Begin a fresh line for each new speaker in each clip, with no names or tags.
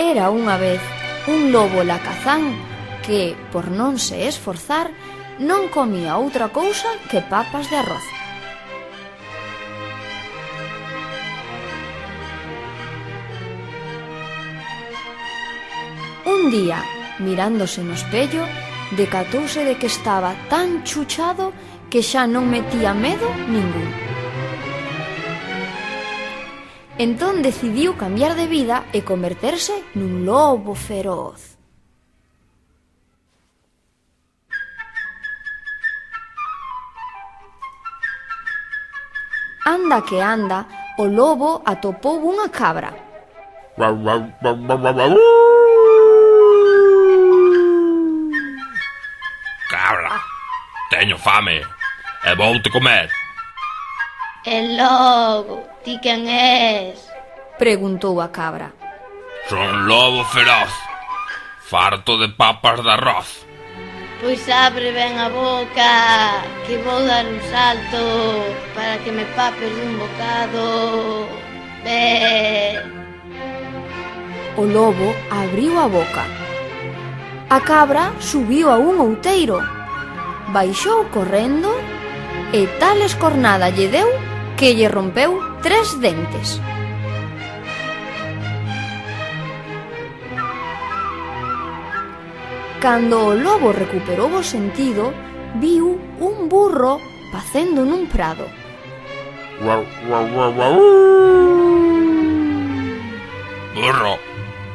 Era unha vez un lobo lacazán que, por non se esforzar, non comía outra cousa que papas de arroz. Un día, mirándose no espello, decatouse de que estaba tan chuchado que xa non metía medo ningún. Entón decidiu cambiar de vida e converterse nun lobo feroz. Anda que anda, o lobo atopou unha cabra.
Cabra, teño fame e voute comer.
E logo, ti quen és?
Preguntou a cabra.
Son lobo feroz, farto de papas de arroz.
Pois abre ben a boca, que vou dar un salto para que me papes dun bocado. Ve.
O lobo abriu a boca. A cabra subiu a un outeiro, baixou correndo e tal escornada lle deu que lle rompeu 3 dentes. Cando o lobo recuperou o sentido, viu un burro pacendo nun prado.
Burro,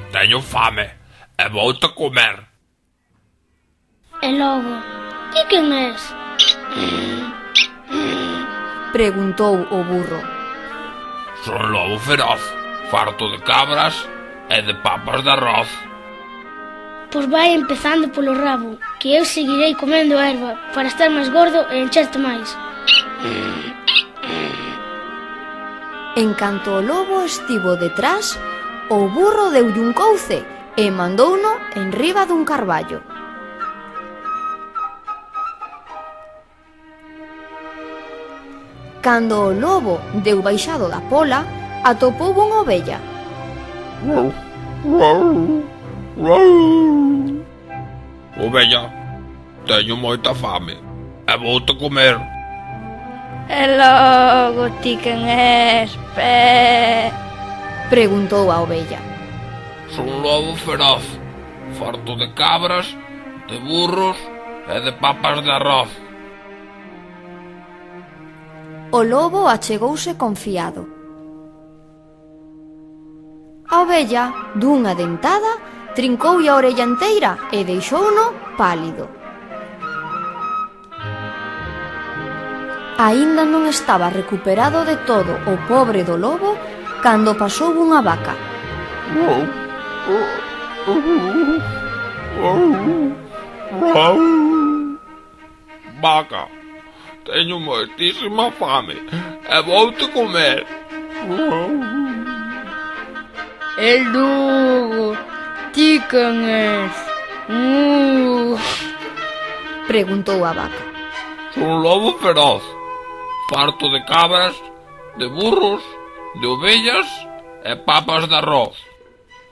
teño fame e voute comer.
E logo, ti quen és?
Preguntou o burro.
Son lobo feroz, farto de cabras e de papas de arroz.
Pois vai empezando polo rabo, que eu seguirei comendo erva para estar máis gordo e encherte máis.
En canto o lobo estivo detrás, o burro deulle un couce e mandouno enriba dun carballo. Cando o lobo deu baixado da pola, atopou unha ovella.
Ovella, teño moita fame e voute comer.
E logo, ti quen és? Pe.
Preguntou a ovella.
Son lobo feroz, farto de cabras, de burros e de papas de arroz.
O lobo achegouse confiado. A ovella, dunha dentada, trincoulle a orella enteira e deixouno pálido. Aínda non estaba recuperado de todo o pobre do lobo cando pasou unha vaca.
Vaca, teño moitísima fame e voute comer.
E logo, ti quen és?
Preguntou a vaca.
Son lobo feroz, farto de cabras, de burros, de ovellas e papas de arroz.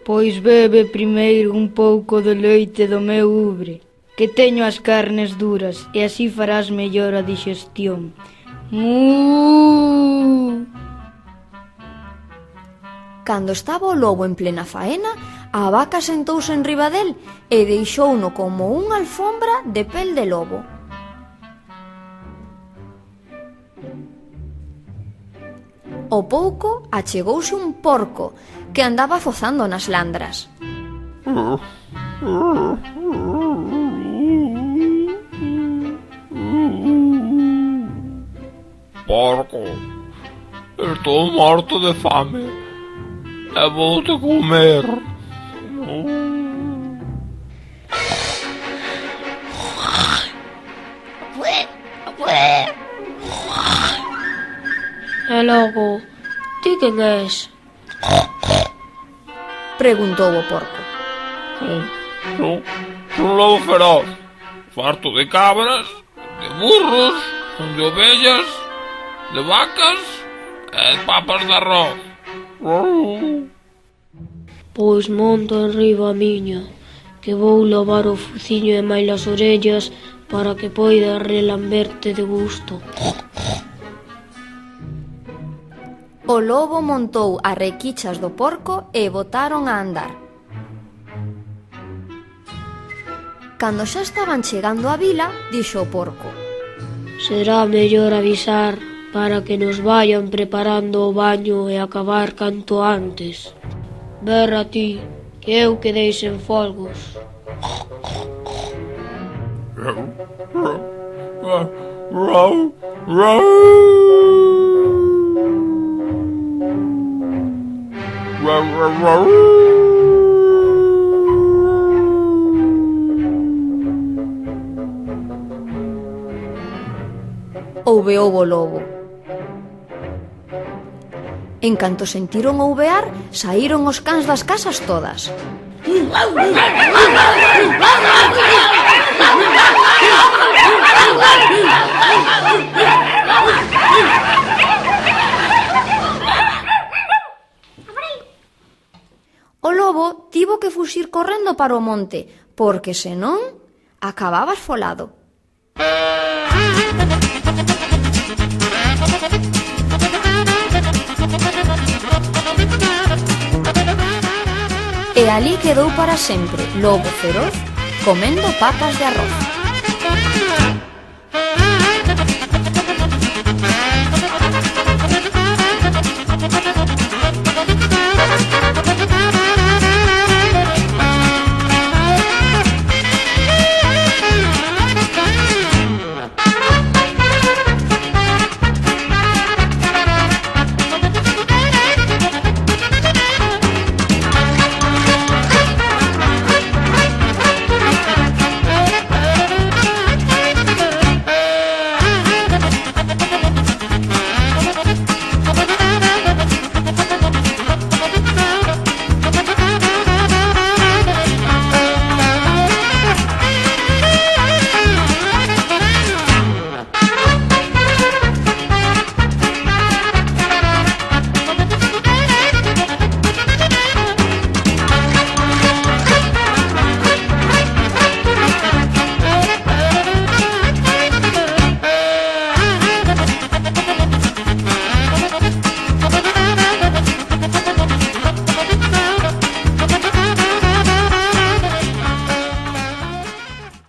Pois bebe primeiro un pouco de leite do meu ubre, que teño as carnes duras e así farás mellor a digestión.
Cando estaba o lobo en plena faena, a vaca sentouse enriba del e deixouno como unha alfombra de pel de lobo. Ao pouco achegouse un porco que andaba fozando nas landras.
Porco, estou morto de fame e voute comer.
E logo, ti quen és?
Preguntou o porco.
Son lobo feroz, farto de cabras, de burros, de ovellas, de vacas e de papas de arroz.
Pois monta enriba a miña, que vou lavar o fuciño e máis as orellas para que poida relamberte de gusto.
O lobo montou as requichas do porco e botaron a andar. Cando xa estaban chegando á vila, dixo o porco:
Será mellor avisar para que nos vayan preparando o baño e acabar canto antes. Berra ti, que eu quedei sen folgos.
Ouveou o lobo. En canto sentiron ouvear, saíron os cans das casas todas. O lobo tivo que fuxir correndo para o monte, porque senón acababa esfolado. E ali quedou para sempre Lobo feroz comendo papas de arroz.